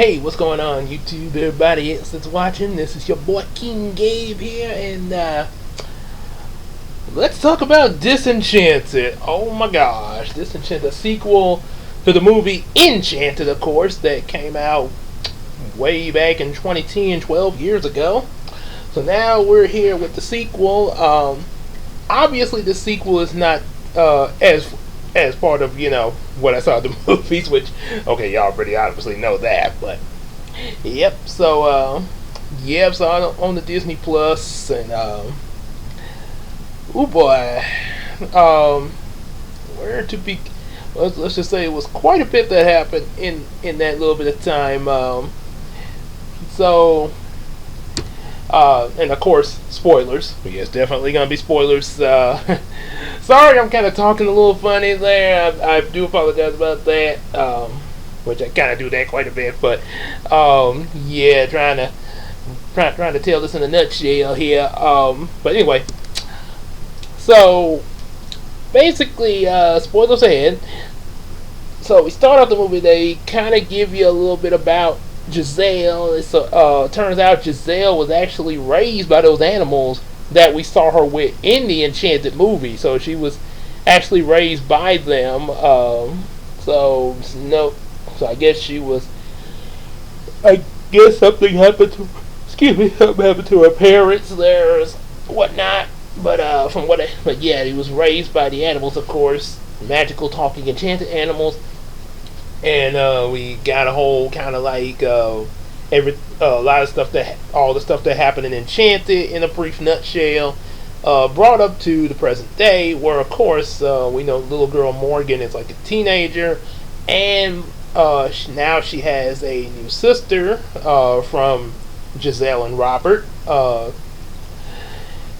Hey, what's going on, YouTube? Everybody else that's watching, this is your boy King Gabe here, and let's talk about Disenchanted. Oh my gosh, Disenchanted, a sequel to the movie Enchanted, of course, that came out way back in 2010, 12 years ago. So now we're here with the sequel. Obviously, the sequel is not as part of what I saw in the movies, which okay, y'all pretty obviously know that, but yep. So on the Disney Plus, and oh boy, um, where to be? Let's just say it was quite a bit that happened in that little bit of time. So and of course, spoilers. Yes, definitely gonna be spoilers. Sorry, I'm kind of talking a little funny there. I do apologize about that. Which I kind of do that quite a bit, but yeah, trying to tell this in a nutshell here. But anyway, so basically, spoilers ahead. So we start off the movie. They kind of give you a little bit about Giselle. Turns out Giselle was actually raised by those animals that we saw her with in the Enchanted movie. So she was actually raised by them. So no, so I guess she was. I guess something happened to. Excuse me, something happened to her parents there, whatnot. But yeah, he was raised by the animals, of course, magical talking enchanted animals. And we got a whole kind of like a lot of stuff all the stuff that happened in Enchanted in a brief nutshell, brought up to the present day, where of course we know little girl Morgan is like a teenager, and now she has a new sister from Giselle and Robert.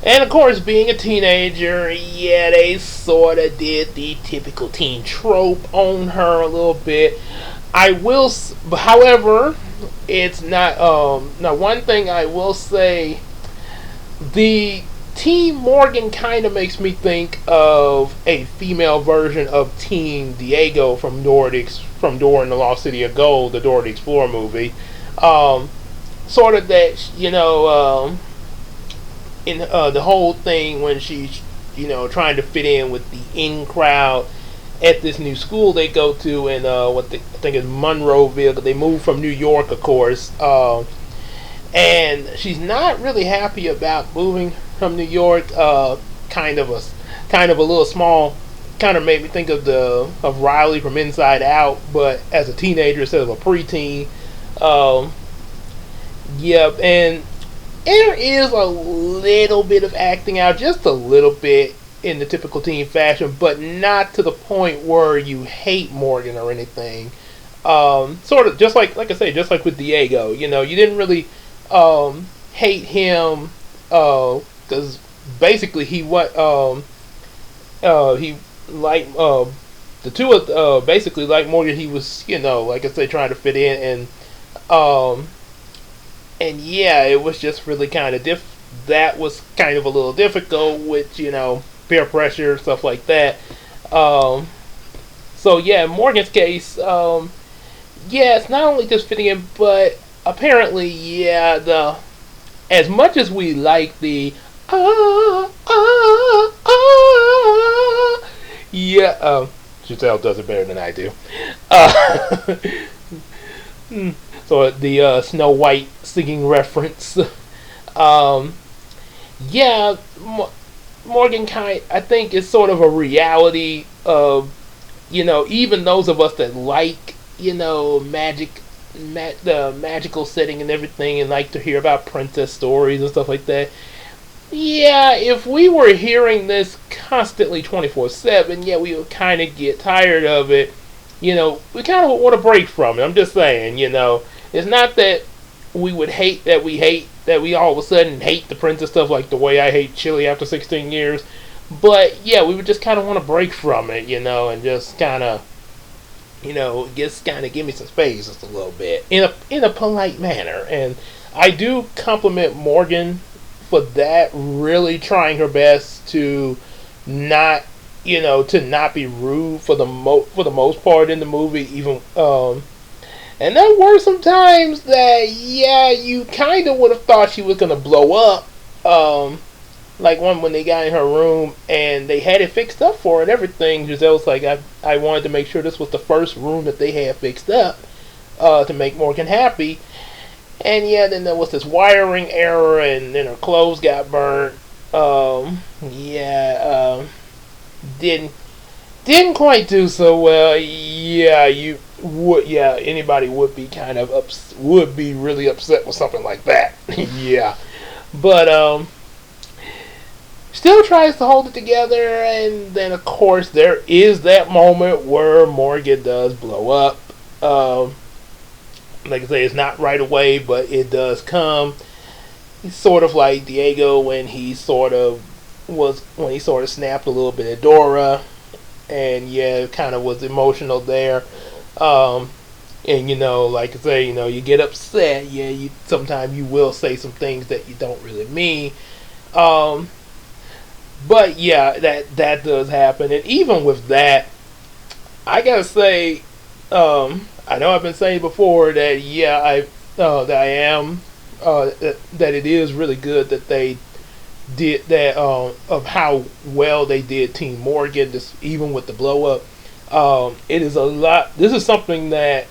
And of course, being a teenager, yeah, they sort of did the typical teen trope on her a little bit. However, it's not. Now, one thing I will say, the Teen Morgan kind of makes me think of a female version of Teen Diego from Dora and the Lost City of Gold, the Dora the Explorer movie. Sort of that, in the whole thing when she's trying to fit in with the in crowd at this new school they go to in I think is Monroeville. They moved from New York, of course, and she's not really happy about moving from New York. Kind of a little small. Kind of made me think of Riley from Inside Out, but as a teenager instead of a preteen. Yep, and there is a little bit of acting out, just a little bit in the typical teen fashion, but not to the point where you hate Morgan or anything. Sort of just like I say, just like with Diego, you didn't really hate him because basically he like the two of basically like Morgan. He was like I say, trying to fit in, and yeah, it was just really kind of that was kind of a little difficult with peer pressure, stuff like that. So yeah, in Morgan's case, yeah, it's not only just fitting in, but apparently, yeah, as much as we like the yeah, Giselle does it better than I do. So the Snow White singing reference. Yeah, Morgan I think is sort of a reality of even those of us that like the magical setting and everything, and like to hear about princess stories and stuff like that. Yeah, if we were hearing this constantly 24/7, yeah, we would kind of get tired of it. We kind of want a break from it. I'm just saying, it's not that we would hate that we all of a sudden hate the princess stuff like the way I hate chili after 16 years. But yeah, we would just kind of want to break from it, and just kind of, just kind of give me some space just a little bit in a polite manner. And I do compliment Morgan for that, really trying her best to not to not be rude for the most part in the movie, even And there were some times that, yeah, you kind of would have thought she was going to blow up. Like one when they got in her room and they had it fixed up for her and everything. Giselle was like, I wanted to make sure this was the first room that they had fixed up to make Morgan happy. And yeah, then there was this wiring error and then her clothes got burnt. Yeah, didn't quite do so well. Yeah, you would. Yeah, anybody would be kind of would be really upset with something like that. Yeah, but still tries to hold it together, and then of course there is that moment where Morgan does blow up. Like I say, it's not right away, but it does come. He's sort of like Diego when he sort of snapped a little bit at Dora, and yeah, kind of was emotional there. And like I say, you get upset. Yeah, you sometimes you will say some things that you don't really mean. But yeah, that does happen, and even with that, I gotta say, I know I've been saying before that yeah, that it is really good that they did that of how well they did Team Morgan, even with the blow up. It is a lot. This is something that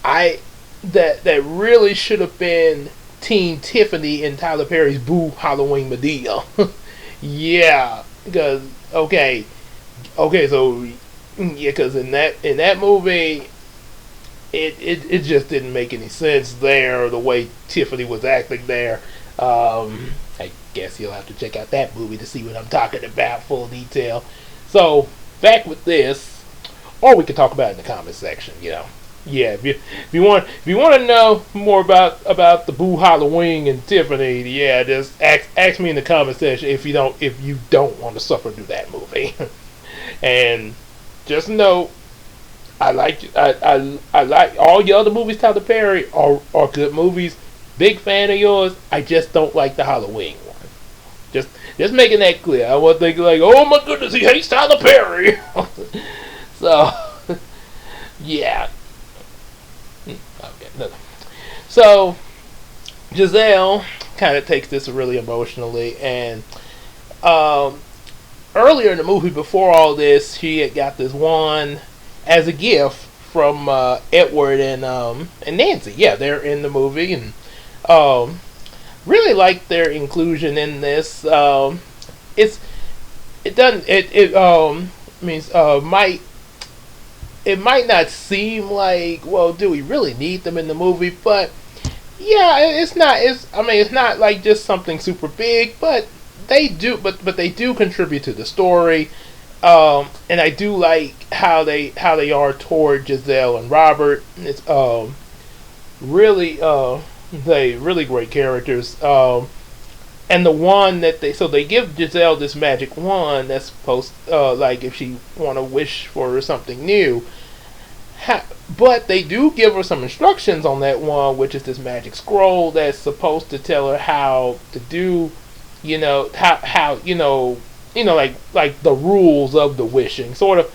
that really should have been Team Tiffany and Tyler Perry's Boo Halloween Medea. Yeah, because okay, so yeah, because in that movie, it just didn't make any sense there the way Tiffany was acting there. I guess you'll have to check out that movie to see what I'm talking about full detail. So back with this, or we could talk about it in the comment section. Yeah, if you want to know more about the Boo Halloween and Tiffany, yeah, just ask me in the comment section if you don't want to suffer through that movie. And just know, I like all your other movies, Tyler Perry, are good movies. Big fan of yours. I just don't like the Halloween one. Just making that clear. I want to think like, oh my goodness, he hates Tyler Perry. So yeah. Okay. No. So Giselle kind of takes this really emotionally, and earlier in the movie, before all this, she had got this wand as a gift from Edward and Nancy. Yeah, they're in the movie, and really like their inclusion in this. It might not seem like, well, do we really need them in the movie? But yeah, it's not like just something super big, but they do contribute to the story. And I do like how they are toward Giselle and Robert. It's really they really great characters. And the one that they give Giselle this magic wand that's supposed like if she want to wish for something new. But they do give her some instructions on that wand, which is this magic scroll that's supposed to tell her how to do, how like the rules of the wishing. Sort of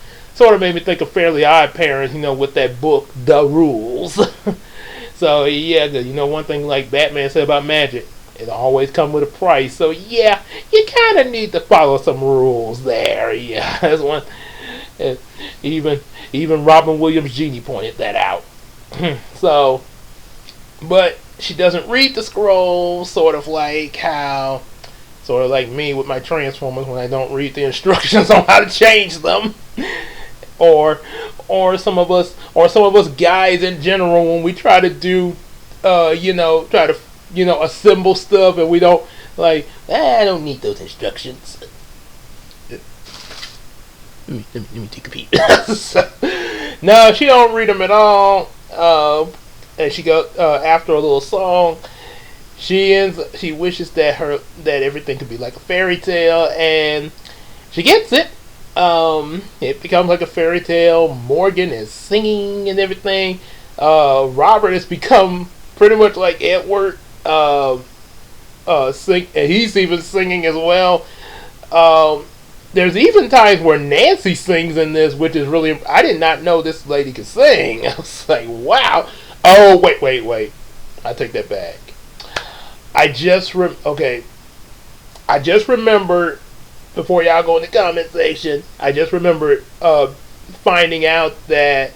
made me think of Fairly Odd Parents, with that book, The Rules. So yeah, one thing like Batman said about magic, it always comes with a price. So yeah, you kind of need to follow some rules there. Yeah, that's one. Even Robin Williams' Genie pointed that out. So, but she doesn't read the scroll, sort of like me with my Transformers when I don't read the instructions on how to change them. or some of us guys in general, when we try to do assemble stuff, and we don't I don't need those instructions. Let me take a peek. No, she don't read them at all. And she goes after a little song. She wishes that everything could be like a fairy tale, and she gets it. It becomes like a fairy tale. Morgan is singing and everything. Robert has become pretty much like Edward. And he's even singing as well. there's even times where Nancy sings in this, which is really. I did not know this lady could sing. I was like, wow. Oh, wait. I take that back. Okay. I just remembered, before y'all go in the comment section, I just remembered finding out that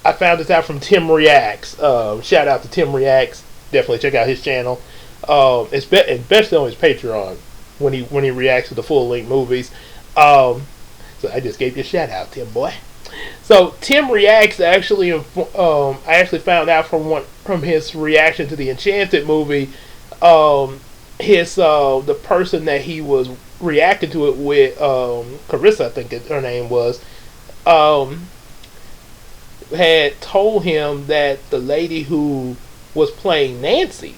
I found this out from Tim Reacts. Shout out to Tim Reacts. Definitely check out his channel. Especially on his Patreon when he reacts to the full length movies. So I just gave you a shout out, Tim boy. So Tim Reacts actually, I actually found out from his reaction to the Enchanted movie. The person that he was reacting to it with, Carissa, I think her name was, had told him that the lady who was playing Nancy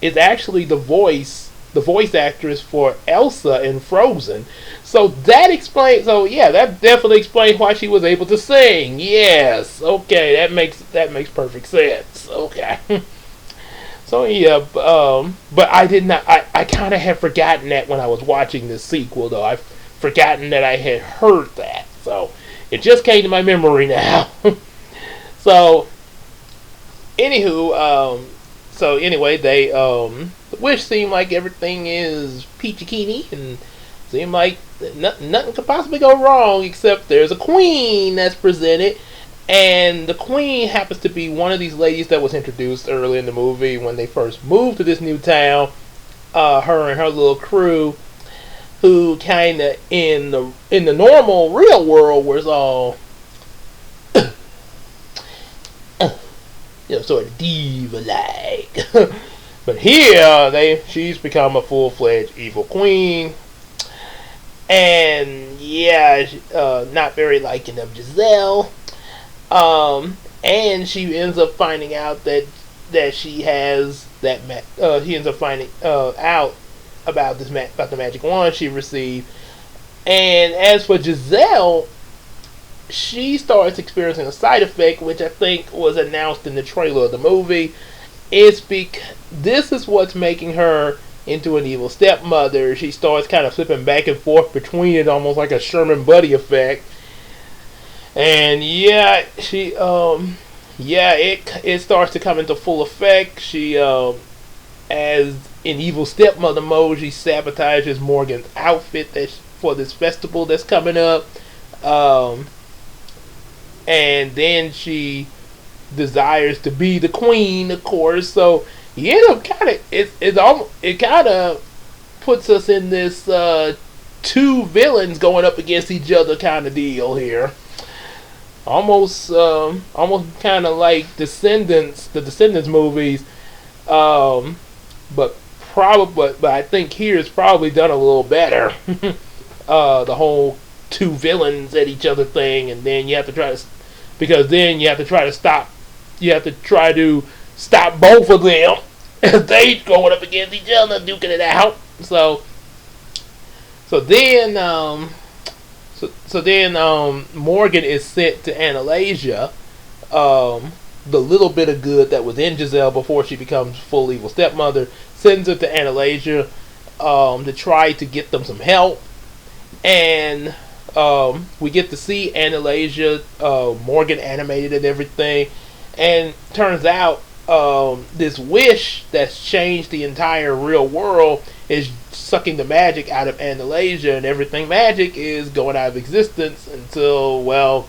is actually the voice actress for Elsa in Frozen. So that explains. So yeah, that definitely explains why she was able to sing. Yes, okay, that makes perfect sense. Okay. So yeah, but I did not. I kind of had forgotten that when I was watching this sequel, though. I've forgotten that I had heard that. So it just came to my memory now. So, anywho, so anyway, they Wish seemed like everything is peachy keen and seemed like nothing could possibly go wrong, except there's a queen that's presented. And the queen happens to be one of these ladies that was introduced early in the movie when they first moved to this new town. Her and her little crew, who kind of in the normal real world was all, sort of diva-like. But here she's become a full-fledged evil queen. And yeah, not very liking of Giselle. And she ends up finding out that she has he ends up finding out about about the magic wand she received. And as for Giselle, she starts experiencing a side effect, which I think was announced in the trailer of the movie. This is what's making her into an evil stepmother. She starts kind of flipping back and forth between it, almost like a Sherman Buddy effect. And yeah, it starts to come into full effect. She, as in evil stepmother mode, she sabotages Morgan's outfit for this festival that's coming up. And then she desires to be the queen, of course. So you end up it kind of puts us in this two villains going up against each other kind of deal here. Almost kind of like the Descendants movies, but I think here it's probably done a little better. The whole two villains at each other thing, and then you have to try to stop both of them as they going up against each other, duking it out. So then Morgan is sent to Analasia, the little bit of good that was in Giselle before she becomes full evil stepmother, sends her to Analasia to try to get them some help. And we get to see Analasia, Morgan animated and everything. And turns out this wish that's changed the entire real world is sucking the magic out of Analasia, and everything magic is going out of existence until, well,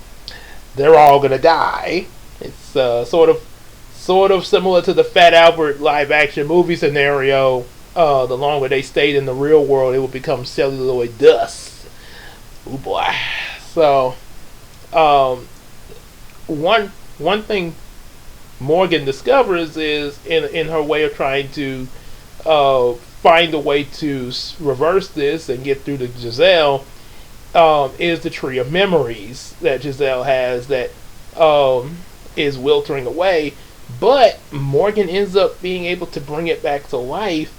they're all gonna die. It's sort of similar to the Fat Albert live action movie scenario. The longer they stayed in the real world, it would become celluloid dust. Oh boy. So one thing Morgan discovers is in her way of trying to find a way to reverse this and get through to Giselle, is the tree of memories that Giselle has that is wiltering away. But Morgan ends up being able to bring it back to life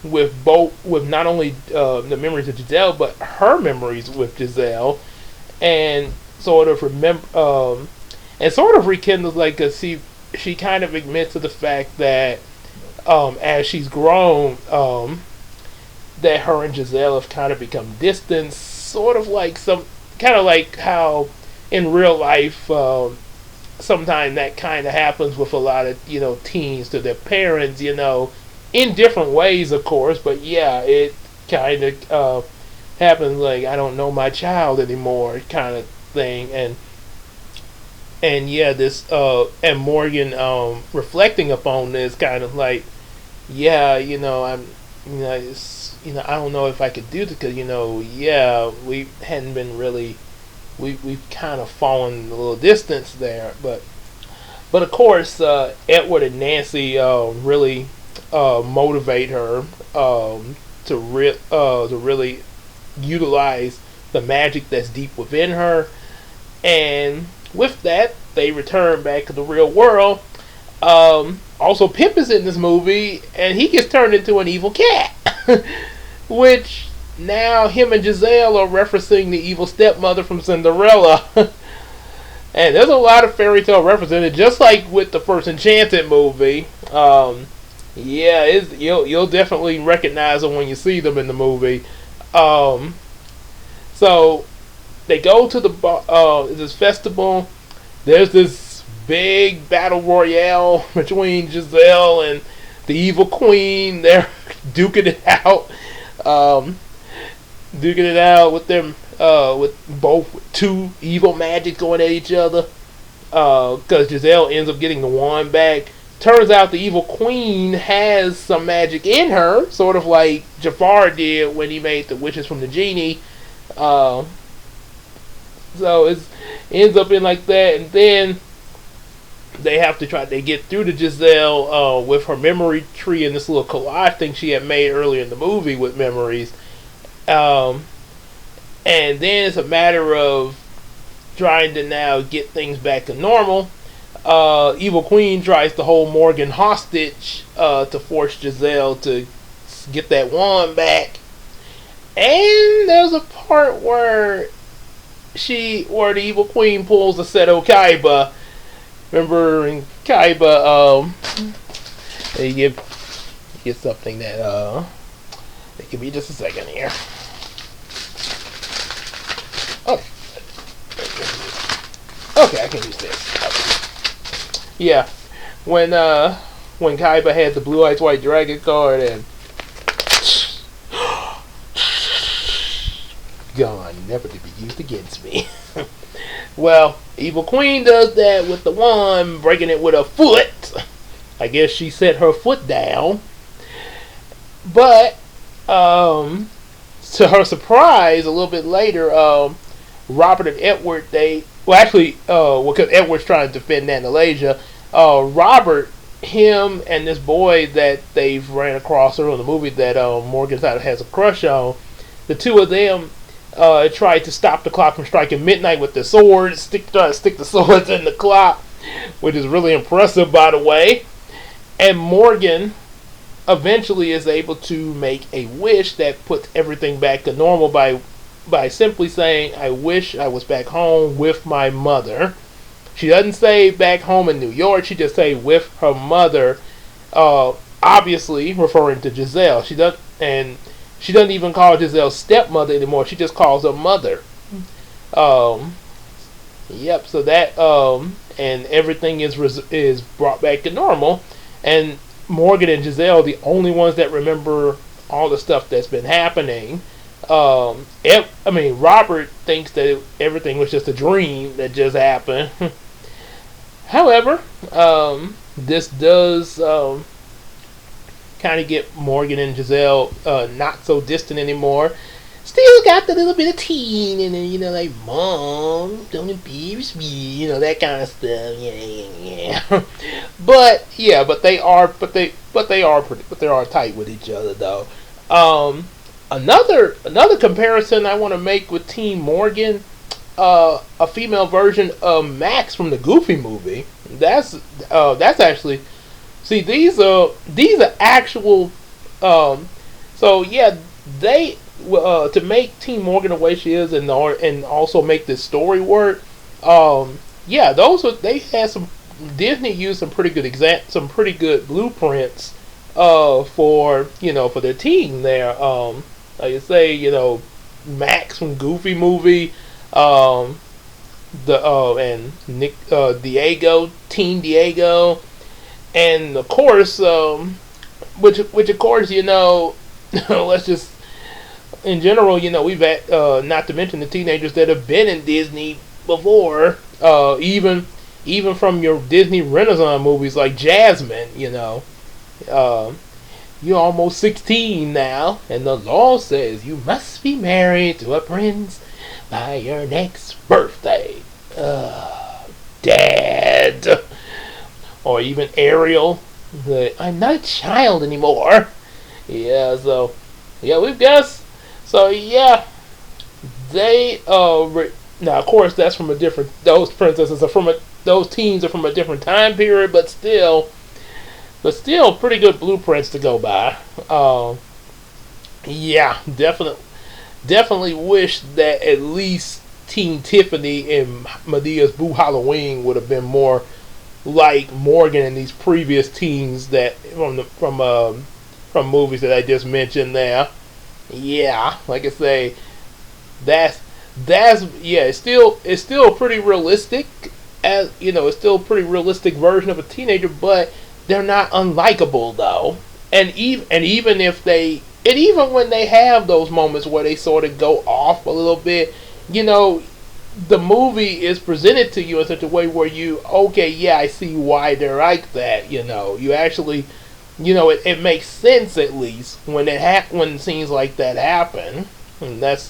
with not only the memories of Giselle, but her memories with Giselle, and sort of rekindles, like, cause she kind of admits to the fact that as she's grown, that her and Giselle have kind of become distant, sort of like kind of like how in real life, sometimes that kind of happens with a lot of teens to their parents, in different ways, of course. But yeah, it kind of happens like I don't know my child anymore, kind of thing, and yeah, this and Morgan reflecting upon this kind of like, yeah, I'm, it's, I don't know if I could do this because yeah, we hadn't been really, we've kind of fallen a little distance there, but of course Edward and Nancy really motivate her to really utilize the magic that's deep within her, and with that they return back to the real world. Also, Pip is in this movie, and he gets turned into an evil cat, which now him and Giselle are referencing the evil stepmother from Cinderella. And there's a lot of fairy tale references, just like with the first Enchanted movie. Yeah, you'll definitely recognize them when you see them in the movie. So they go to this festival. There's this big battle royale between Giselle and the evil queen. They're duking it out, with them, with both two evil magic going at each other. Because Giselle ends up getting the wand back. Turns out the evil queen has some magic in her, sort of like Jafar did when he made the wishes from the genie. So it ends up in like that, and then they have to they get through to Giselle with her memory tree and this little collage thing she had made earlier in the movie with memories. And then it's a matter of trying to now get things back to normal. Evil Queen tries to hold Morgan hostage to force Giselle to get that wand back. And there's a part where the Evil Queen pulls a Seto Kaiba. Remember in Kaiba, they give something that give me just a second here. Okay, I can use this. Okay. Yeah, when Kaiba had the Blue Eyes White Dragon card and gone, never to be used against me. Well, Evil Queen does that with the wand, breaking it with her foot. I guess she set her foot down. But, to her surprise, a little bit later, Robert and Edward, because Edward's trying to defend Andalasia, Robert, him and this boy that they've ran across earlier in the movie that Morgan has a crush on, the two of them tried to stop the clock from striking midnight with their swords, stick the swords in the clock, which is really impressive, by the way. And Morgan eventually is able to make a wish that puts everything back to normal by simply saying, "I wish I was back home with my mother." She doesn't say back home in New York. She just say with her mother, obviously referring to Giselle. She doesn't even call Giselle stepmother anymore. She just calls her mother. Yep. So that and everything is brought back to normal, and Morgan and Giselle are the only ones that remember all the stuff that's been happening. Robert thinks that everything was just a dream that just happened. However, this does kind of get Morgan and Giselle not so distant anymore. Still got the little bit of teen in it, like, "Mom, don't embarrass me," that kind of stuff. Yeah. But they are tight with each other though. Another comparison I want to make with Teen Morgan, a female version of Max from the Goofy movie. That's actually, see, these are actual. So yeah, they to make Teen Morgan the way she is and also make this story work. Yeah, they had some. Disney used some pretty good blueprints for their team there. Like you say, Max from Goofy movie, um, and Nick Diego, Team Diego, and of course, which of course, let's just in general, we've had, not to mention the teenagers that have been in Disney before, even from your Disney Renaissance movies like Jasmine, uh, you're almost 16 now, and the law says you must be married to a prince by your next birthday. Dad. Or even Ariel. I'm not a child anymore. Yeah, so, yeah, we've got. So, yeah, they, now, of course, that's from a different. Those princesses are those teens are from a different time period, but still pretty good blueprints to go by. Yeah, definitely wish that at least Teen Tiffany and Medea's Boo Halloween would have been more like Morgan and these previous teens that from movies that I just mentioned there. Yeah, like I say, that's yeah, it's still pretty realistic, as it's still a pretty realistic version of a teenager, but they're not unlikable though. And even when they have those moments where they sort of go off a little bit, the movie is presented to you in such a way where okay, yeah, I see why they're like that. You actually, it makes sense at least when when scenes like that happen, and that's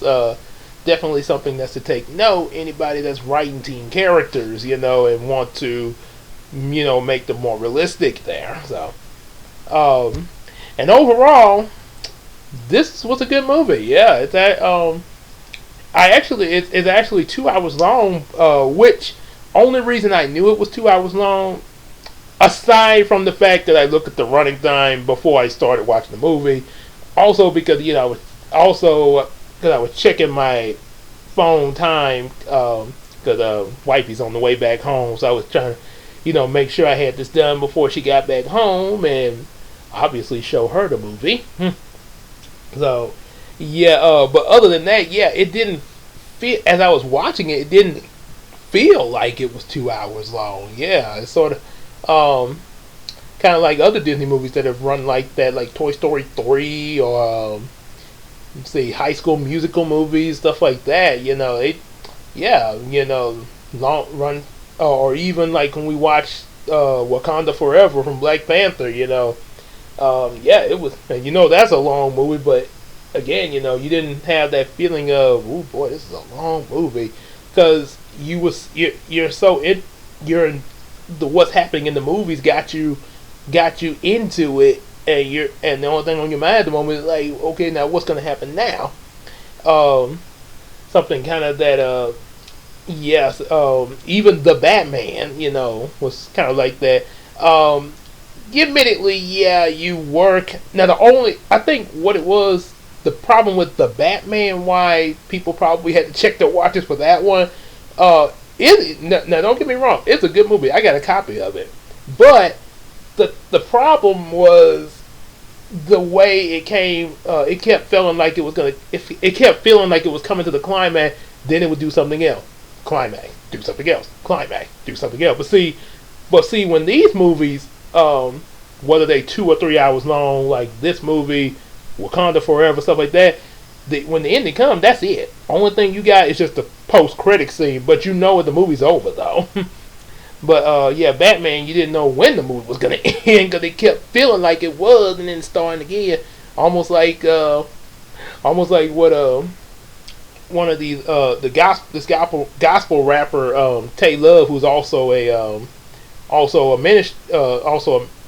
definitely something that's to take note. Anybody that's writing teen characters, and want to, make them more realistic there. So, and overall, this was a good movie. Yeah, it's that. It's actually 2 hours long, which only reason I knew it was 2 hours long, aside from the fact that I looked at the running time before I started watching the movie, also because I was checking my phone time because wifey's on the way back home, so I was trying to make sure I had this done before she got back home, and obviously show her the movie. So. Yeah, but other than that, yeah, it didn't feel, as I was watching it, it didn't feel like it was 2 hours long. Yeah, it's sort of, kind of like other Disney movies that have run like that, like Toy Story 3 or, let's see, High School Musical movies, stuff like that. Long run, or even like when we watched Wakanda Forever from Black Panther. Yeah, it was, that's a long movie, but. Again, you didn't have that feeling of, oh boy, this is a long movie, because you're so what's happening in the movies got you into it, and the only thing on your mind at the moment is like, okay, now what's going to happen now? Something kind of that, yes, even the Batman, was kind of like that. Admittedly, yeah, you work now. I think what it was. The problem with the Batman, why people probably had to check their watches for that one, now don't get me wrong, it's a good movie. I got a copy of it, but the problem was the way it came. It kept feeling like it was gonna. It kept feeling like it was coming to the climax. Then it would do something else. Climax, do something else. Climax, do something else. But see, when these movies, whether they 2 or 3 hours long, like this movie. Wakanda Forever, stuff like that. When the ending comes, that's it. Only thing you got is just the post-credit scene, but the movie's over though. But yeah, Batman, you didn't know when the movie was gonna end because it kept feeling like it was, and then starting again, almost like what one of these this gospel rapper Tay Love, who's also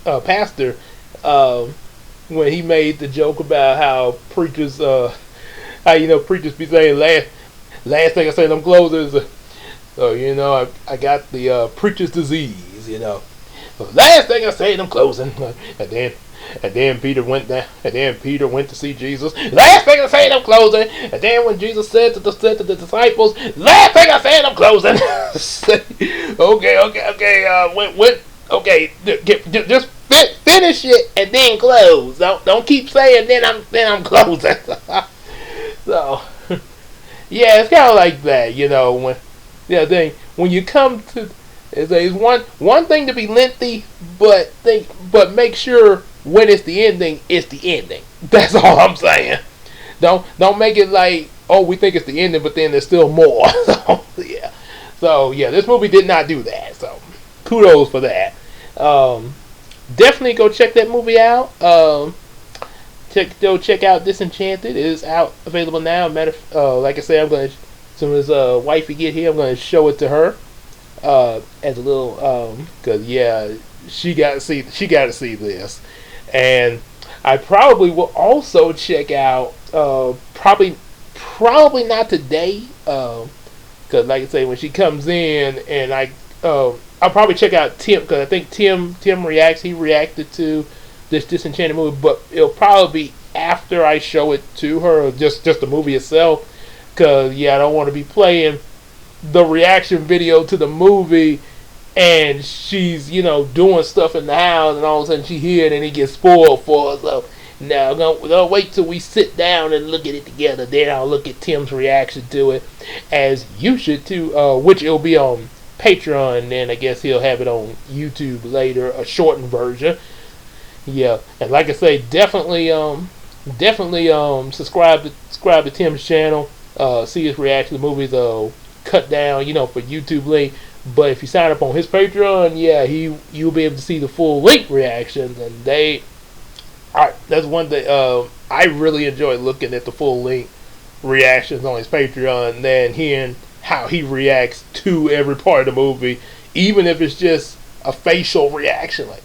a pastor. When he made the joke about how preachers, preachers be saying last thing I say to them closers, I got the preacher's disease, last thing I say to them closing, and then Peter went down, and then Peter went to see Jesus. Last thing I say to them closing, and then when Jesus said to the disciples, last thing I say to them closing. Okay, just finish it and then close. Don't keep saying then I'm closing. So yeah, it's kind of like that, you know. When thing when you come to it's one thing to be lengthy, but make sure when it's the ending, it's the ending. That's all I'm saying. Don't make it like, oh, we think it's the ending, but then there's still more. So yeah, this movie did not do that. So kudos for that. Um, Definitely go check that movie out. Check out Disenchanted. It is out, available now. Like I said, I'm gonna, as soon as wifey get here, I'm gonna show it to her as a little, cause yeah, she got to see this, and I probably will also check out probably not today, cause like I say, when she comes in, and I'll probably check out Tim, because I think Tim reacts. He reacted to this Disenchanted movie, but it'll probably be after I show it to her, just the movie itself. Cause yeah, I don't want to be playing the reaction video to the movie, and she's doing stuff in the house, and all of a sudden she hear it and it gets spoiled for her. So now I'll wait till we sit down and look at it together. Then I'll look at Tim's reaction to it, as you should too. Which it'll be on Patreon, and then I guess he'll have it on YouTube later, a shortened version. Yeah, and like I say, definitely subscribe to Tim's channel. See his reaction to the movies. Cut down, for YouTube link. But if you sign up on his Patreon, yeah, you'll be able to see the full length reactions, and that's one thing. I really enjoy looking at the full length reactions on his Patreon, and then hearing how he reacts to every part of the movie, even if it's just a facial reaction, like.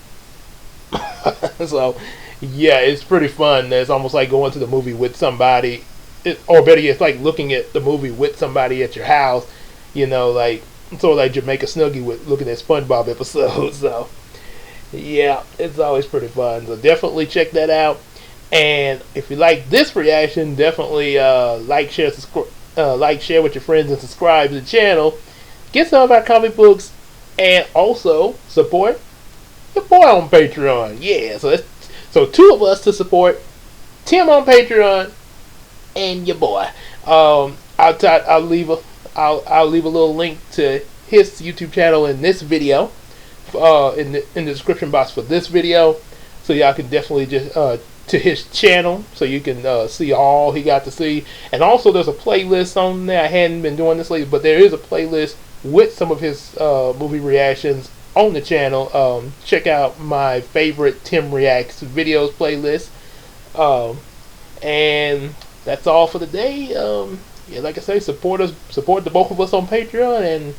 So, yeah, it's pretty fun. It's almost like going to the movie with somebody, or better yet, it's like looking at the movie with somebody at your house. Like sort of like Jamaica Snuggie with looking at SpongeBob episodes. So, yeah, it's always pretty fun. So definitely check that out. And if you like this reaction, definitely share with your friends, and subscribe to the channel. Get some of our comic books, and also support your boy on Patreon. Yeah, so two of us to support Tim on Patreon and your boy. I'll leave a little link to his YouTube channel in this video, in the description box for this video, so y'all can definitely just to his channel, so you can see all he got to see. And also, there's a playlist on there. I hadn't been doing this lately, but there is a playlist with some of his movie reactions on the channel. Check out my favorite Tim Reacts videos playlist. And that's all for the day. Yeah, like I say, support the both of us on Patreon, and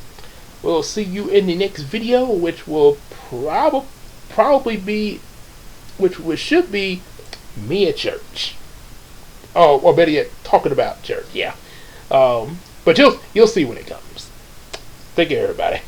we'll see you in the next video, which will probably be, which should be me at church. Oh, or better yet, talking about church. Yeah. But you'll see when it comes. Take care, everybody.